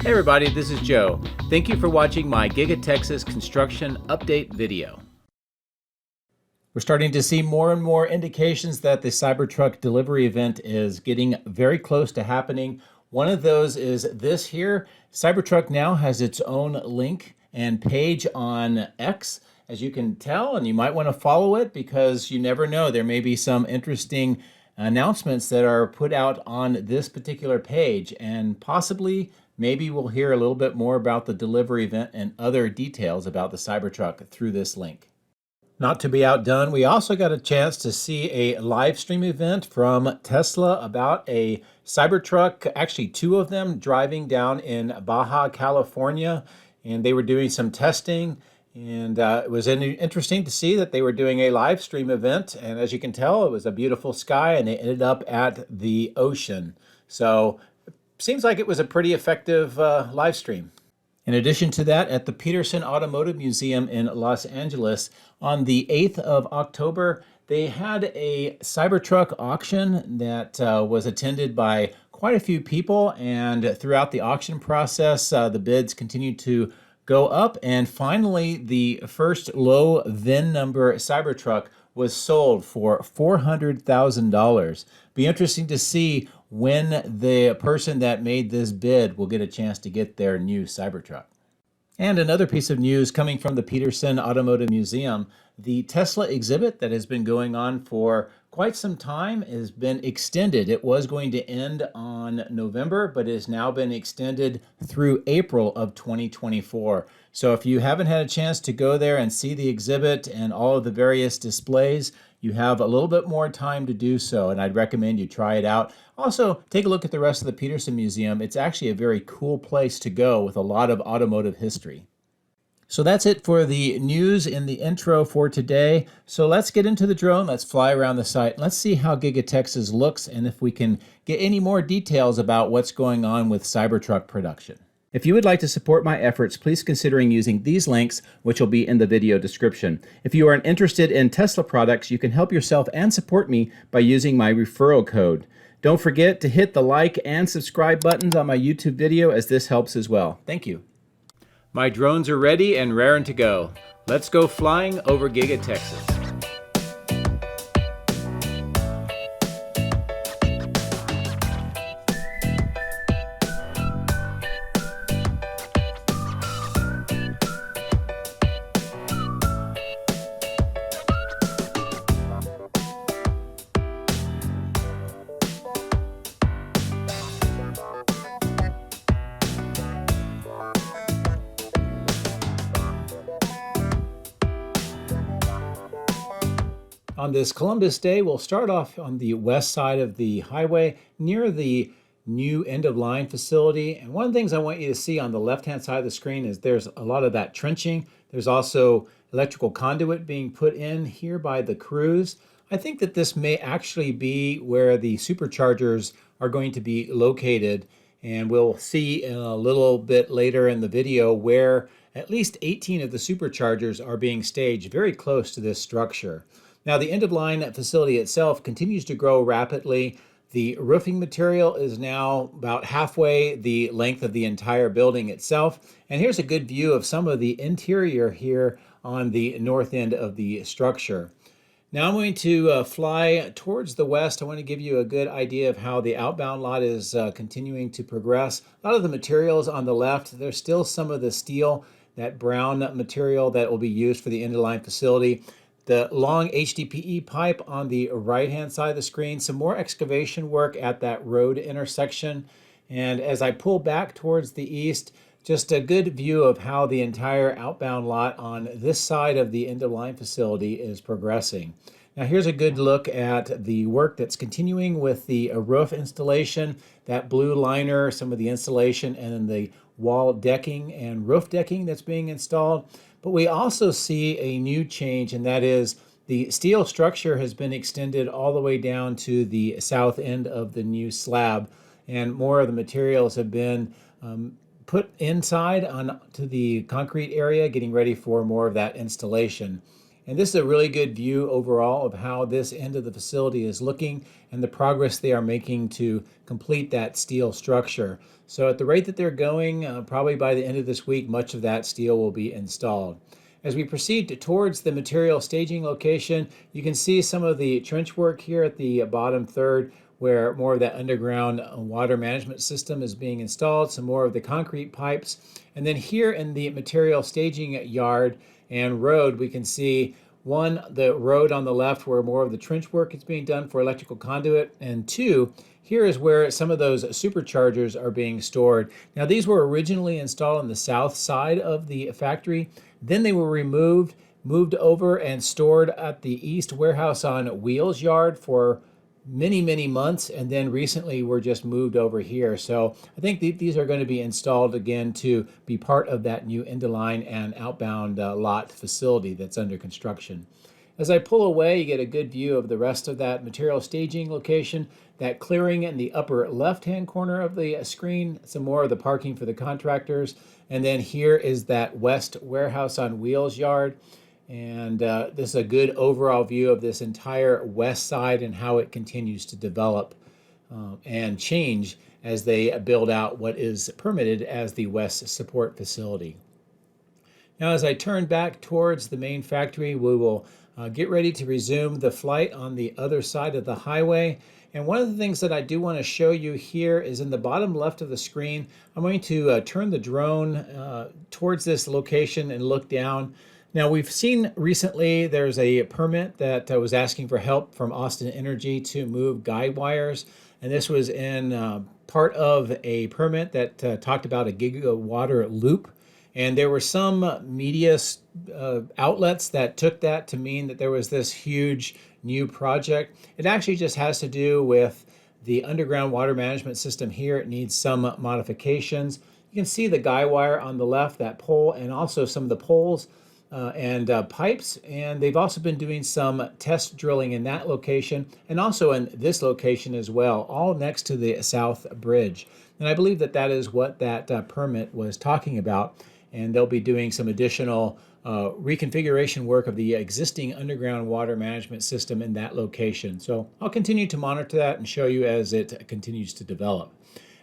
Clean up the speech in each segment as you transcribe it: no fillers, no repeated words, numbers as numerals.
Hey everybody, this is Joe. Thank you for watching my Giga-Texas construction update video. We're starting to see more and more indications that the Cybertruck delivery event is getting very close to happening. One of those is this here. Cybertruck now has its own link and page on X, as you can tell, and you might want to follow it because you never know. There may be some interesting announcements that are put out on this particular page, and possibly maybe we'll hear a little bit more about the delivery event and other details about the Cybertruck through this link. Not to be outdone, we also got a chance to see a live stream event from Tesla about a Cybertruck, actually two of them, driving down in Baja California, and they were doing some testing. And it was interesting to see that they were doing a live stream event, and as you can tell, it was a beautiful sky, and they ended up at the ocean. So seems like it was a pretty effective live stream. In addition to that, at the Peterson Automotive Museum in Los Angeles, on the 8th of October, they had a Cybertruck auction that was attended by quite a few people, and throughout the auction process, the bids continued to go up, and finally, the first low VIN number Cybertruck was sold for $400,000. Be interesting to see when the person that made this bid will get a chance to get their new Cybertruck. And another piece of news coming from the Peterson Automotive Museum, the Tesla exhibit that has been going on for quite some time has been extended. It was going to end on November, but it has now been extended through April of 2024. So if you haven't had a chance to go there and see the exhibit and all of the various displays, you have a little bit more time to do so, and I'd recommend you try it out. Also, take a look at the rest of the Peterson Museum. It's actually a very cool place to go with a lot of automotive history. So that's it for the news in the intro for today. So let's get into the drone. Let's fly around the site. Let's see how Giga-Texas looks and if we can get any more details about what's going on with Cybertruck production. If you would like to support my efforts, please consider using these links, which will be in the video description. If you are interested in Tesla products, you can help yourself and support me by using my referral code. Don't forget to hit the like and subscribe buttons on my YouTube video, as this helps as well. Thank you. My drones are ready and raring to go. Let's go flying over Giga-Texas. On this Columbus Day, we'll start off on the west side of the highway near the new end-of-line facility. And one of the things I want you to see on the left-hand side of the screen is there's a lot of that trenching. There's also electrical conduit being put in here by the crews. I think that this may actually be where the superchargers are going to be located. And we'll see in a little bit later in the video where at least 18 of the superchargers are being staged very close to this structure. Now, the end-of-line facility itself continues to grow rapidly. The roofing material is now about halfway the length of the entire building itself. And here's a good view of some of the interior here on the north end of the structure. Now I'm going to fly towards the west. I want to give you a good idea of how the outbound lot is continuing to progress. A lot of the materials on the left, there's still some of the steel, that brown material that will be used for the end-of-line facility. The long HDPE pipe on the right-hand side of the screen, some more excavation work at that road intersection. And as I pull back towards the east, just a good view of how the entire outbound lot on this side of the end-of-line facility is progressing. Now here's a good look at the work that's continuing with the roof installation, that blue liner, some of the insulation, and then the wall decking and roof decking that's being installed. But we also see a new change, and that is the steel structure has been extended all the way down to the south end of the new slab, and more of the materials have been put inside onto the concrete area, getting ready for more of that installation. And this is a really good view overall of how this end of the facility is looking and the progress they are making to complete that steel structure. So at the rate that they're going, probably by the end of this week, much of that steel will be installed. As we proceed towards the material staging location, you can see some of the trench work here at the bottom third, where more of that underground water management system is being installed, some more of the concrete pipes. And then here in the material staging yard and road, we can see one, the road on the left where more of the trench work is being done for electrical conduit, and two, here is where some of those superchargers are being stored. Now these were originally installed on the south side of the factory, then they were removed, moved over and stored at the east warehouse on wheels yard for many months, and then recently were just moved over here. So I think these are going to be installed again to be part of that new end-of-line and outbound lot facility that's under construction. As I pull away, you get a good view of the rest of that material staging location, that clearing in the upper left-hand corner of the screen, some more of the parking for the contractors, and then here is that west warehouse on wheels yard. And this is a good overall view of this entire west side and how it continues to develop and change as they build out what is permitted as the West Support Facility. Now, as I turn back towards the main factory, we will get ready to resume the flight on the other side of the highway. And one of the things that I do want to show you here is in the bottom left of the screen. I'm going to turn the drone towards this location and look down. Now, we've seen recently there's a permit that was asking for help from Austin Energy to move guide wires. And this was in part of a permit that talked about a gigawatt loop. And there were some media outlets that took that to mean that there was this huge new project. It actually just has to do with the underground water management system here. It needs some modifications. You can see the guy wire on the left, that pole, and also some of the poles and pipes. And they've also been doing some test drilling in that location and also in this location as well, all next to the South Bridge. And I believe that that is what that permit was talking about. And they'll be doing some additional reconfiguration work of the existing underground water management system in that location. So I'll continue to monitor that and show you as it continues to develop.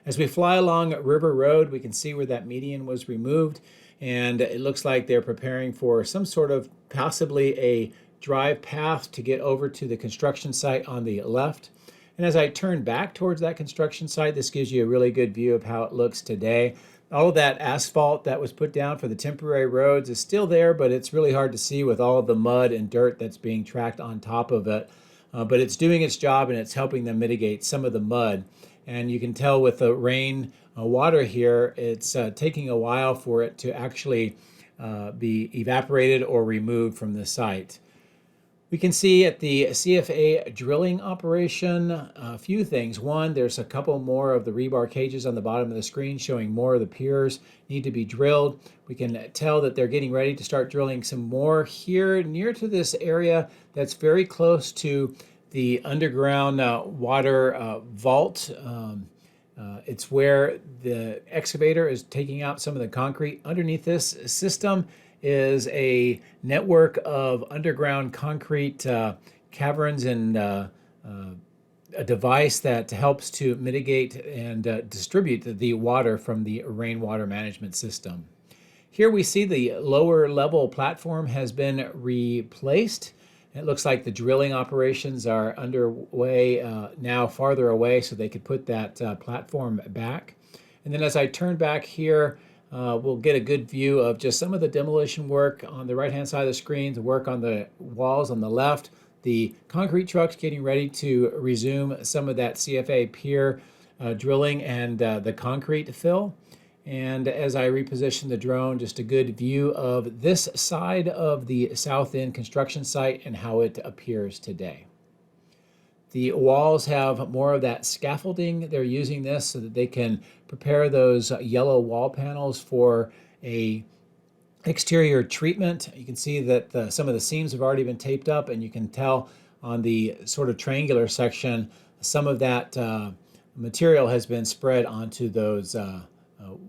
As we fly along River Road, we can see where that median was removed, and it looks like they're preparing for some sort of possibly a drive path to get over to the construction site on the left. And as I turn back towards that construction site, this gives you a really good view of how it looks today. All of that asphalt that was put down for the temporary roads is still there, but it's really hard to see with all of the mud and dirt that's being tracked on top of it. But it's doing its job and it's helping them mitigate some of the mud. And you can tell with the rain water here, it's taking a while for it to actually be evaporated or removed from the site. We can see at the CFA drilling operation a few things. One, there's a couple more of the rebar cages on the bottom of the screen showing more of the piers need to be drilled. We can tell that they're getting ready to start drilling some more here near to this area that's very close to the underground water vault. It's where the excavator is taking out some of the concrete. Underneath this system is a network of underground concrete caverns and a device that helps to mitigate and distribute the water from the rainwater management system. Here we see the lower level platform has been replaced. It looks like the drilling operations are underway now farther away so they could put that platform back. And then as I turn back here, we'll get a good view of just some of the demolition work on the right-hand side of the screen, the work on the walls on the left, the concrete trucks getting ready to resume some of that CFA pier drilling and the concrete fill. And as I reposition the drone, just a good view of this side of the south end construction site and how it appears today. The walls have more of that scaffolding. They're using this so that they can prepare those yellow wall panels for a exterior treatment. You can see that some of the seams have already been taped up, and you can tell on the sort of triangular section, some of that material has been spread onto those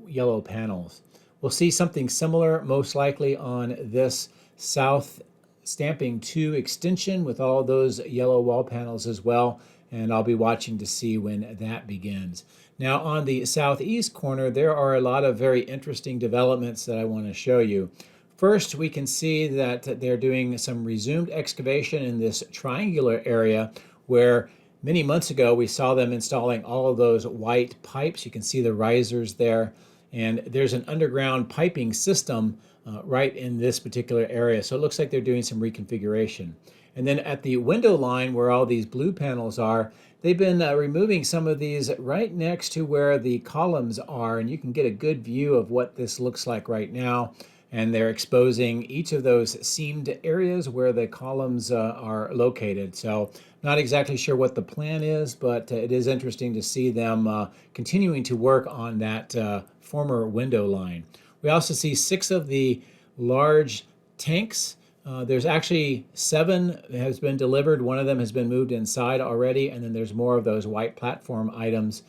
yellow panels. We'll see something similar most likely on this south stamping 2 extension with all those yellow wall panels as well, and I'll be watching to see when that begins. Now on the southeast corner, there are a lot of very interesting developments that I want to show you. First, we can see that they're doing some resumed excavation in this triangular area where many months ago we saw them installing all of those white pipes. You can see the risers there, and there's an underground piping system right in this particular area. So it looks like they're doing some reconfiguration. And then at the window line where all these blue panels are, they've been removing some of these right next to where the columns are, and you can get a good view of what this looks like right now. And they're exposing each of those seamed areas where the columns are located. So not exactly sure what the plan is, but it is interesting to see them continuing to work on that former window line. We also see 6 of the large tanks. There's actually 7 that has been delivered. One of them has been moved inside already, and then there's more of those white platform items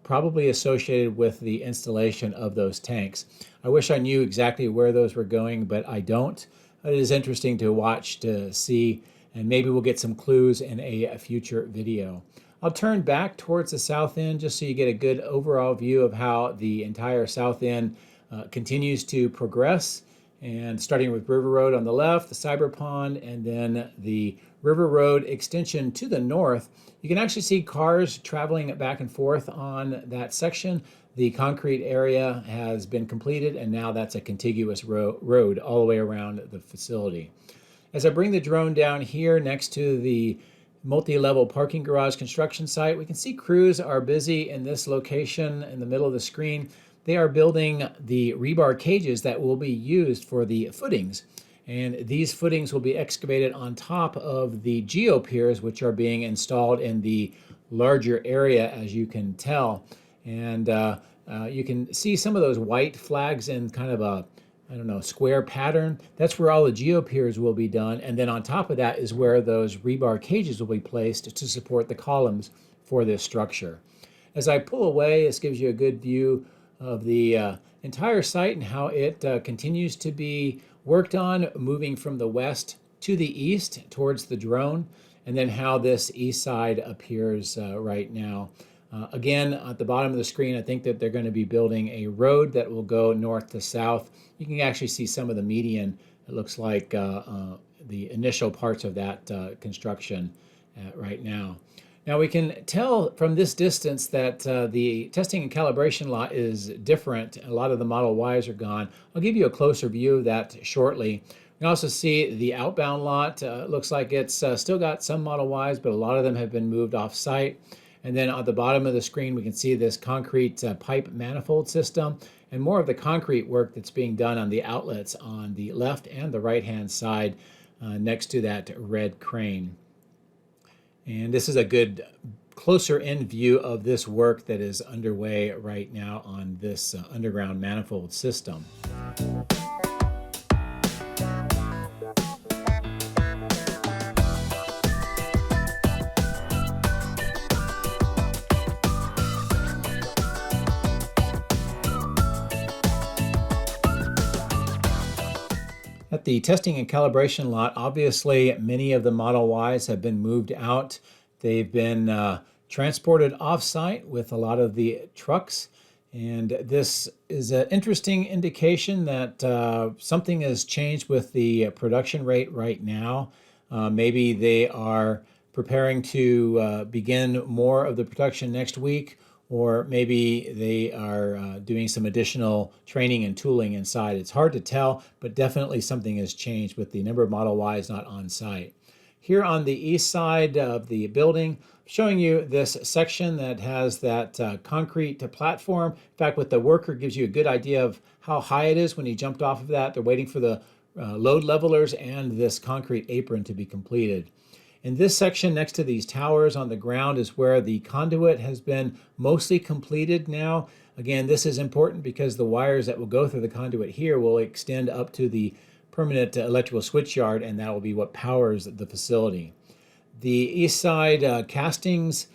probably associated with the installation of those tanks. I wish I knew exactly where those were going, but I don't. It is interesting to watch to see, and maybe we'll get some clues in a future video. I'll turn back towards the south end just so you get a good overall view of how the entire south end continues to progress. And starting with River Road on the left, the Cyber Pond, and then the River Road extension to the north, you can actually see cars traveling back and forth on that section. The concrete area has been completed, and now that's a contiguous road all the way around the facility. As I bring the drone down here next to the multi-level parking garage construction site, we can see crews are busy in this location in the middle of the screen. They are building the rebar cages that will be used for the footings. And these footings will be excavated on top of the geopiers, which are being installed in the larger area, as you can tell. And you can see some of those white flags in kind of a, I don't know, square pattern. That's where all the geopiers will be done. And then on top of that is where those rebar cages will be placed to support the columns for this structure. As I pull away, this gives you a good view of the entire site and how it continues to be worked on, moving from the west to the east towards the drone, and then how this east side appears right now. Again, at the bottom of the screen, I think that they're going to be building a road that will go north to south. You can actually see some of the median. It looks like the initial parts of that construction right now. Now we can tell from this distance that the testing and calibration lot is different. A lot of the Model Ys are gone. I'll give you a closer view of that shortly. You can also see the outbound lot. Looks like it's still got some Model Ys, but a lot of them have been moved off site. And then at the bottom of the screen, we can see this concrete pipe manifold system and more of the concrete work that's being done on the outlets on the left and the right-hand side next to that red crane. And this is a good closer in view of this work that is underway right now on this underground manifold system. At the testing and calibration lot, obviously many of the Model Ys have been moved out. They've been transported off-site with a lot of the trucks, and this is an interesting indication that something has changed with the production rate right now. Maybe they are preparing to begin more of the production next week, or maybe they are doing some additional training and tooling inside. It's hard to tell, but definitely something has changed with the number of Model Ys not on site. Here on the east side of the building, showing you this section that has that concrete platform. In fact, with the worker, gives you a good idea of how high it is when he jumped off of that. They're waiting for the load levelers and this concrete apron to be completed. In this section next to these towers on the ground is where the conduit has been mostly completed now. Again, this is important because the wires that will go through the conduit here will extend up to the permanent electrical switch yard, and that will be what powers the facility. The east side castings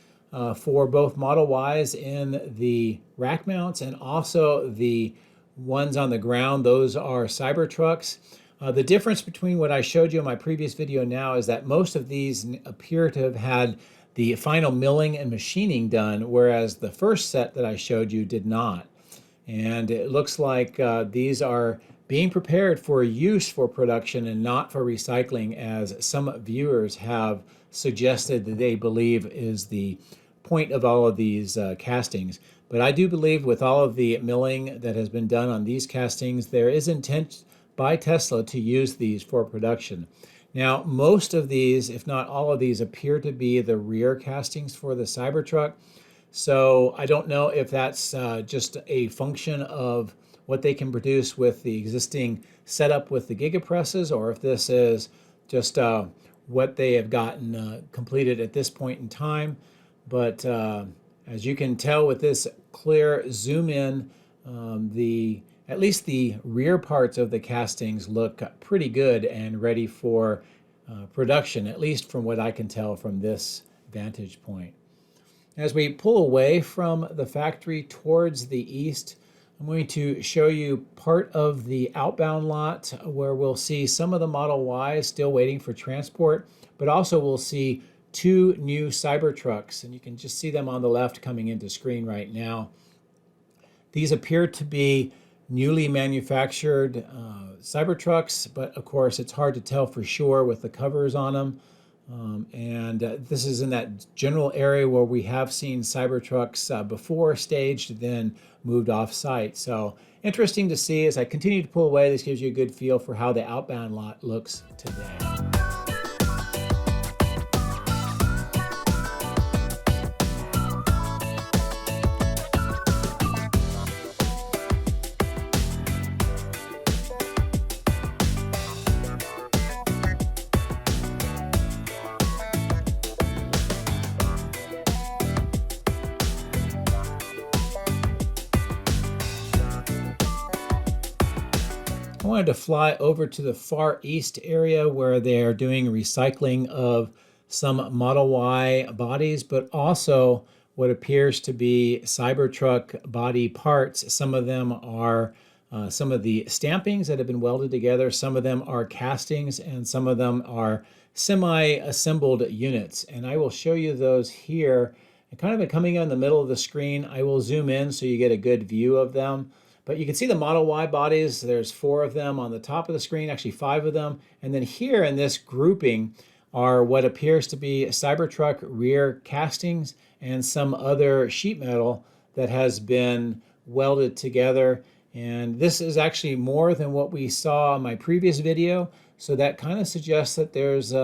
for both Model Ys in the rack mounts and also the ones on the ground, those are Cybertrucks. The difference between what I showed you in my previous video now is that most of these appear to have had the final milling and machining done, whereas the first set that I showed you did not. And it looks like these are being prepared for use for production and not for recycling, as some viewers have suggested that they believe is the point of all of these castings. But I do believe with all of the milling that has been done on these castings, there is intent by Tesla to use these for production. Now, most of these, if not all of these, appear to be the rear castings for the Cybertruck. So I don't know if that's just a function of what they can produce with the existing setup with the Giga Presses, or if this is just what they have gotten completed at this point in time. But as you can tell with this clear zoom in, at least the rear parts of the castings look pretty good and ready for production, at least from what I can tell from this vantage point. As we pull away from the factory towards the east, I'm going to show you part of the outbound lot where we'll see some of the Model Ys still waiting for transport, but also we'll see two new Cybertrucks, and you can just see them on the left coming into screen right now. These appear to be newly manufactured Cybertrucks, but of course it's hard to tell for sure with the covers on them. This is in that general area where we have seen Cybertrucks before staged, then moved off site. So interesting to see. As I continue to pull away, this gives you a good feel for how the outbound lot looks today. I wanted to fly over to the far east area where they're doing recycling of some Model Y bodies, but also what appears to be Cybertruck body parts. Some of them are some of the stampings that have been welded together. Some of them are castings, and some of them are semi-assembled units. And I will show you those here. And kind of coming in the middle of the screen, I will zoom in so you get a good view of them. But you can see the Model Y bodies. There's 4 of them on the top of the screen, actually 5 of them. And then here in this grouping are what appears to be Cybertruck rear castings and some other sheet metal that has been welded together. And this is actually more than what we saw in my previous video. So that kind of suggests that there's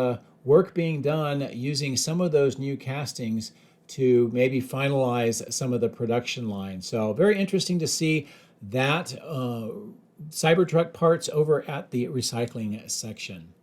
work being done using some of those new castings to maybe finalize some of the production line. So very interesting to see that Cybertruck parts over at the recycling section.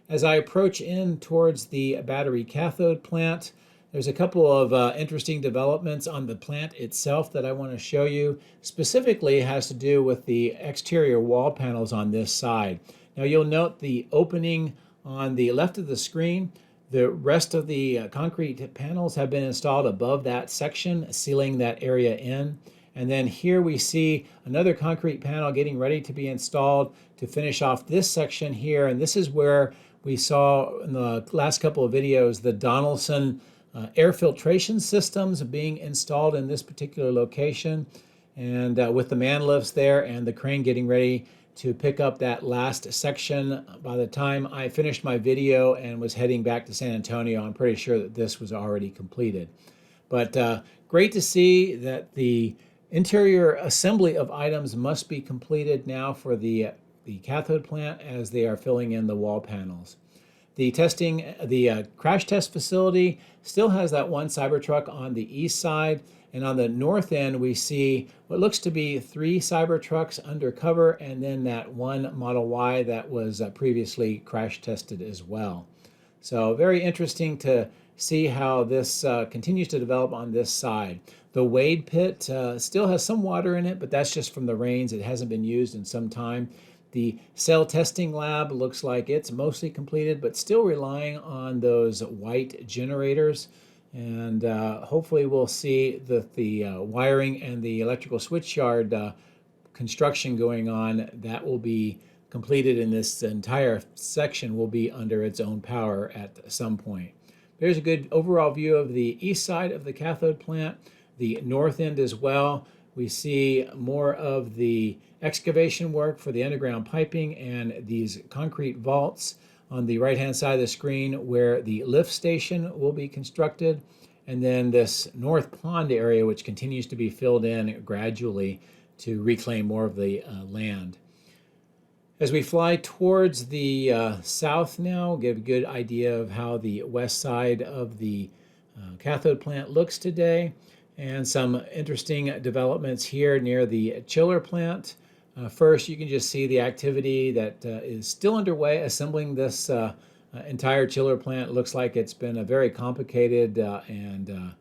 As I approach in towards the battery cathode plant, there's a couple of interesting developments on the plant itself that I want to show you. Specifically, it has to do with the exterior wall panels on this side. Now you'll note the opening on the left of the screen. The rest of the concrete panels have been installed above that section, sealing that area in. And then here we see another concrete panel getting ready to be installed to finish off this section here. And this is where we saw in the last couple of videos the Donaldson air filtration systems being installed in this particular location. And with the man lifts there and the crane getting ready to pick up that last section. By the time I finished my video and was heading back to San Antonio, I'm pretty sure that this was already completed. But great to see that the interior assembly of items must be completed now for the cathode plant as they are filling in the wall panels. The crash test facility still has that one Cybertruck on the east side, and on the north end we see what looks to be 3 Cybertrucks undercover, and then that one Model Y that was previously crash tested as well. So very interesting to see how this continues to develop on this side. The wade pit still has some water in it, but that's just from the rains. It hasn't been used in some time. The cell testing lab looks like it's mostly completed, but still relying on those white generators. And hopefully we'll see that the wiring and the electrical switchyard construction going on, that will be completed, and this entire section will be under its own power at some point. There's a good overall view of the east side of the cathode plant, the north end as well. We see more of the excavation work for the underground piping and these concrete vaults on the right-hand side of the screen where the lift station will be constructed, and then this north pond area which continues to be filled in gradually to reclaim more of the land. As we fly towards the south now, give a good idea of how the west side of the cathode plant looks today, and some interesting developments here near the chiller plant. First, you can just see the activity that is still underway assembling this entire chiller plant. It looks like it's been a very complicated and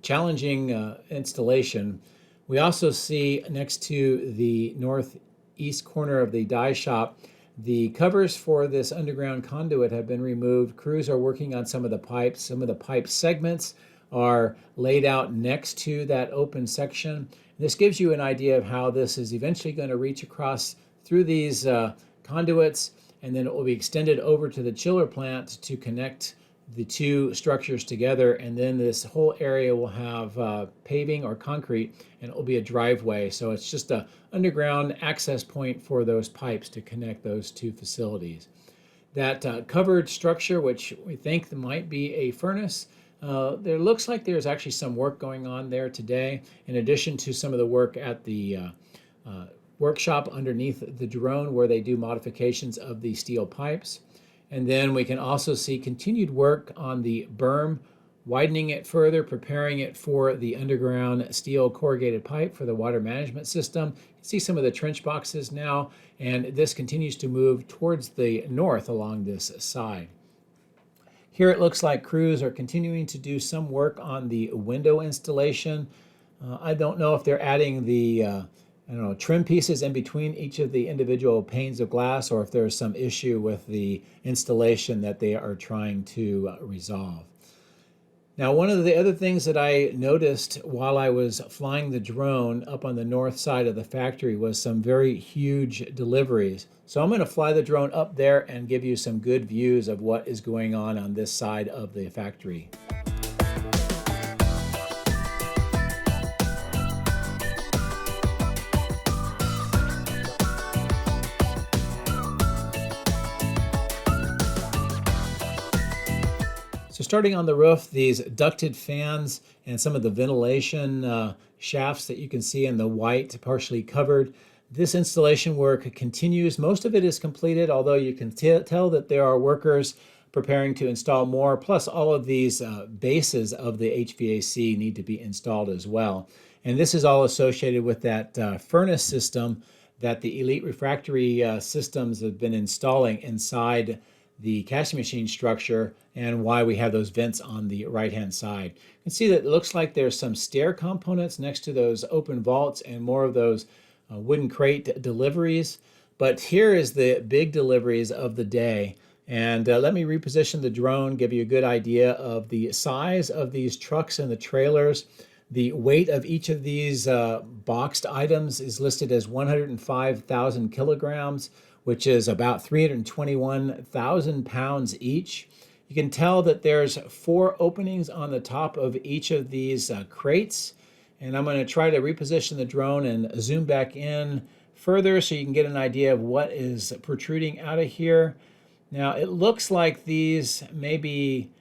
challenging installation. We also see next to the northeast corner of the die shop, the covers for this underground conduit have been removed. Crews are working on some of the pipes. Some of the pipe segments are laid out next to that open section. This gives you an idea of how this is eventually going to reach across through these conduits, and then it will be extended over to the chiller plant to connect the two structures together, and then this whole area will have paving or concrete, and it will be a driveway. So it's just an underground access point for those pipes to connect those two facilities. That covered structure, which we think might be a furnace, there looks like there's actually some work going on there today, in addition to some of the work at the workshop underneath the drone where they do modifications of the steel pipes. And then we can also see continued work on the berm, widening it further, preparing it for the underground steel corrugated pipe for the water management system. You can see some of the trench boxes now, and this continues to move towards the north along this side. Here it looks like crews are continuing to do some work on the window installation. I don't know if they're adding the trim pieces in between each of the individual panes of glass, or if there's some issue with the installation that they are trying to resolve. Now, one of the other things that I noticed while I was flying the drone up on the north side of the factory was some very huge deliveries. So I'm going to fly the drone up there and give you some good views of what is going on this side of the factory. So starting on the roof, these ducted fans and some of the ventilation shafts that you can see in the white partially covered. This installation work continues. Most of it is completed, although you can tell that there are workers preparing to install more, plus all of these bases of the HVAC need to be installed as well. And this is all associated with that furnace system that the Elite Refractory systems have been installing inside the casting machine structure, and why we have those vents on the right-hand side. You can see that it looks like there's some stair components next to those open vaults and more of those wooden crate deliveries. But here is the big deliveries of the day. And let me reposition the drone, give you a good idea of the size of these trucks and the trailers. The weight of each of these boxed items is listed as 105,000 kilograms, which is about 321,000 pounds each. You can tell that there's 4 openings on the top of each of these crates. And I'm going to try to reposition the drone and zoom back in further so you can get an idea of what is protruding out of here. Now, it looks like these may be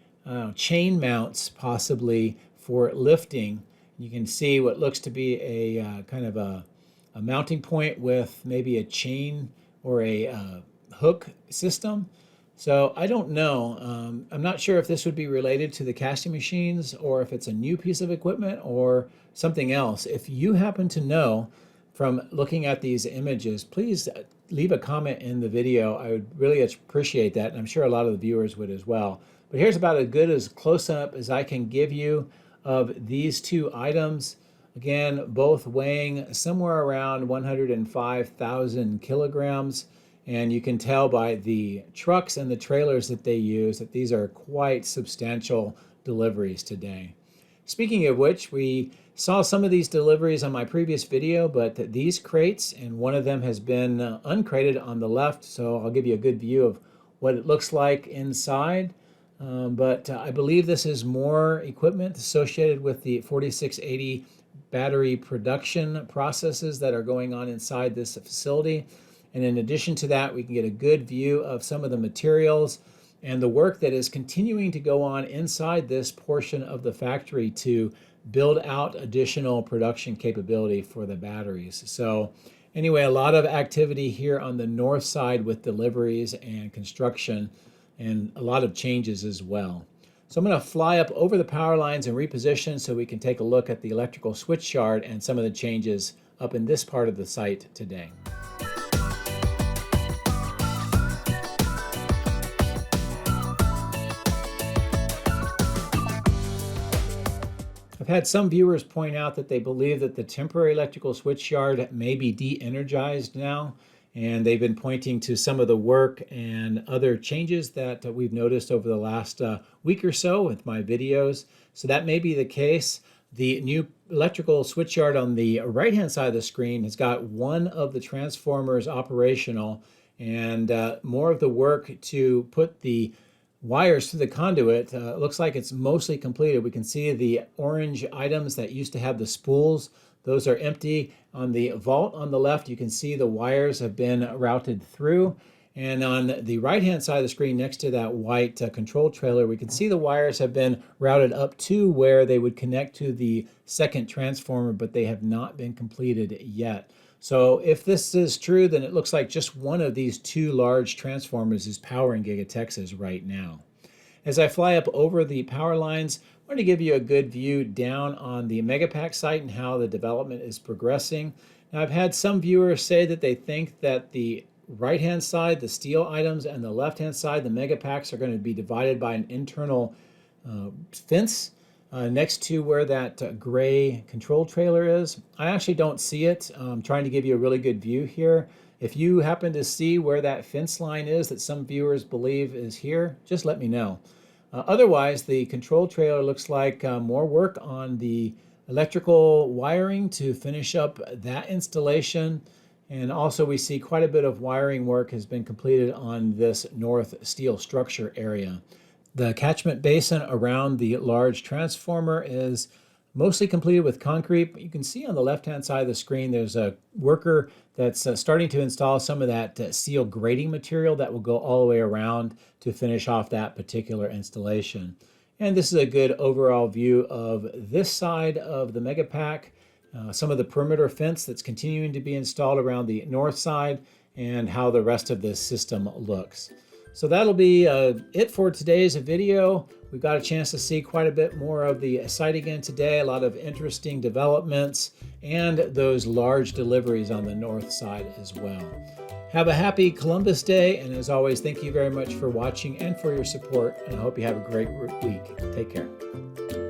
chain mounts possibly for lifting. You can see what looks to be a kind of a mounting point with maybe a chain or a hook system. So I don't know. I'm not sure if this would be related to the casting machines or if it's a new piece of equipment or something else. If you happen to know from looking at these images, please leave a comment in the video. I would really appreciate that, and I'm sure a lot of the viewers would as well. But here's about as good as close up as I can give you of these two items. Again, both weighing somewhere around 105,000 kilograms. And you can tell by the trucks and the trailers that they use that these are quite substantial deliveries today. Speaking of which, we saw some of these deliveries on my previous video, but these crates, and one of them has been uncrated on the left, so I'll give you a good view of what it looks like inside. But I believe this is more equipment associated with the 4680 battery production processes that are going on inside this facility. And in addition to that, we can get a good view of some of the materials and the work that is continuing to go on inside this portion of the factory to build out additional production capability for the batteries. So anyway, a lot of activity here on the north side with deliveries and construction, and a lot of changes as well. So I'm going to fly up over the power lines and reposition so we can take a look at the electrical switch yard and some of the changes up in this part of the site today. I've had some viewers point out that they believe that the temporary electrical switch yard may be de-energized now, and they've been pointing to some of the work and other changes that we've noticed over the last week or so with my videos. So that may be the case. The new electrical switch yard on the right-hand side of the screen has got one of the transformers operational, and more of the work to put the wires through the conduit looks like it's mostly completed. We can see the orange items that used to have the spools. Those are empty. On the vault on the left, you can see the wires have been routed through. And on the right-hand side of the screen, next to that white control trailer, we can see the wires have been routed up to where they would connect to the second transformer, but they have not been completed yet. So if this is true, then it looks like just one of these two large transformers is powering Giga-Texas right now. As I fly up over the power lines, I want to give you a good view down on the Megapack site and how the development is progressing. Now, I've had some viewers say that they think that the right-hand side, the steel items, and the left-hand side, the Megapacks, are going to be divided by an internal fence next to where that gray control trailer is. I actually don't see it. I'm trying to give you a really good view here. If you happen to see where that fence line is that some viewers believe is here, just let me know. Otherwise, the control trailer looks like more work on the electrical wiring to finish up that installation. And also we see quite a bit of wiring work has been completed on this north steel structure area. The catchment basin around the large transformer is mostly completed with concrete, but you can see on the left-hand side of the screen there's a worker that's starting to install some of that steel grating material that will go all the way around to finish off that particular installation. And this is a good overall view of this side of the Megapack, some of the perimeter fence that's continuing to be installed around the north side, and how the rest of this system looks. So that'll be it for today's video. We've got a chance to see quite a bit more of the site again today, a lot of interesting developments, and those large deliveries on the north side as well. Have a happy Columbus Day, and as always, thank you very much for watching and for your support, and I hope you have a great week. Take care.